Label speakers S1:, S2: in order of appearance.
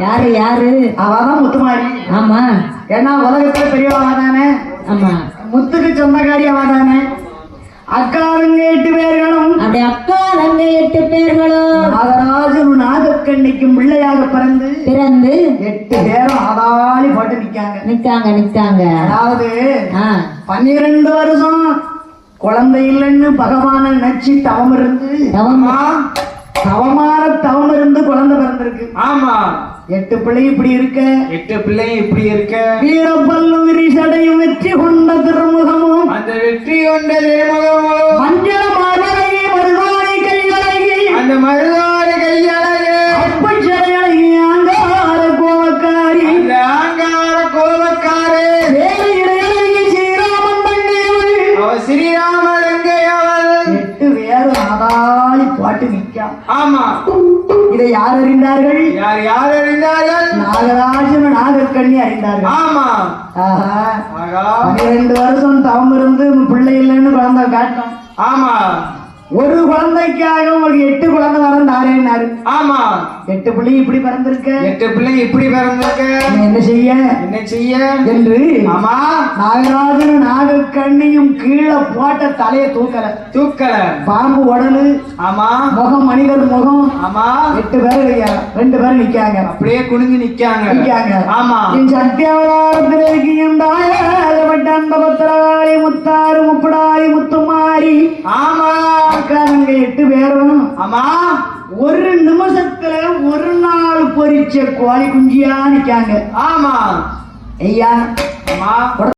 S1: யாரு யாரு?
S2: அவதான் முத்துமாரி.
S1: ஆமா.
S2: ஏன்னா உலகத்துல பெரியவா தானே.
S1: ஆமா.
S2: முத்துக்கு சொந்தக்காரி அவ தானே. அக்காரங்க 8 பேர்களும்.
S1: அப்படி அக்காரங்க 8 பேர்களும்
S2: நாகராஜன் நாகக்கண்ணிக்கு பிள்ளையாக பிறந்து 8 பேரும் ஆதாளி போட்டு நிக்காங்க. அதாவது 12 வருஷம் குழந்தை இல்லைன்னு பகவான நினைச்சு தவம் இருந்து குழந்தை பிறந்திருக்கு.
S3: ஆமா.
S2: 8 பிள்ளை இப்படி இருக்க வீரப்பல்லும் விரிசடையும் வெற்றி கொண்ட திருமுகமும்
S3: அந்த வெற்றி கொண்ட திருமுகமும்
S2: மஞ்சள் மருதாணி கையழகி
S3: அந்த மருதாணி கையழகி
S2: அப்பச்சடையழகி ஆங்கார கோவக்காரி
S3: அந்த ஆங்கார கோவக்காரி
S2: வேலையிடையழகி ஸ்ரீராமன் தங்கையவள்
S3: அவ ஸ்ரீராமன் தங்கையவள்
S2: 8 பேரும் ஆதாளி பாட்டு நிக்கா.
S3: ஆமா.
S2: இதை யார் அறிந்தார்கள்?
S3: யார் அறிந்தார்கள்?
S2: நாகராஜன் நாகக்கண்ணி அறிந்தார்கள்.
S3: ஆமா.
S2: 12 வருஷம் தவம் இருந்து பிள்ளை இல்லைன்னு குழந்தை காட்டணும்.
S3: ஆமா.
S2: ஒரு குழந்தைக்காக உங்களுக்கு 8 குழந்தை வரம் தாரேன்னாரு.
S3: ஆமா.
S2: 8 பிள்ளை இப்படி பிறந்திருக்க.
S3: 8 பிள்ளை இப்படி பிறந்திருக்க.
S2: என்ன செய்ய என்று
S3: ஆமா
S2: நாகராஜன் நாகக்கண்ணியும் கீழே போட்ட தலையை தூக்கல. பாம்பு உடலு.
S3: ஆமா. முகம்
S2: மனிதர் முகம்.
S3: ஆமா.
S2: 8 பேர் 2 பேர் நிக்காங்க.
S3: அப்படியே குனிஞ்சு நிக்காங்க. ஆமா.
S2: என் சத்தியாவதாரத்தில் இருக்கியும் தாயப்பட்ட அந்த பத்திரகாளி முத்தாறு முப்படாளி முத்துமாரி.
S3: ஆமா.
S2: அக்காரங்க 8 பேரும்.
S3: ஆமா.
S2: ஒரு நிமிஷத்துல ஒரு நாள் பொரிச்ச கோழி குஞ்சியா நிக்காங்க.
S3: ஆமா.
S2: ஐயா
S3: ஆமா.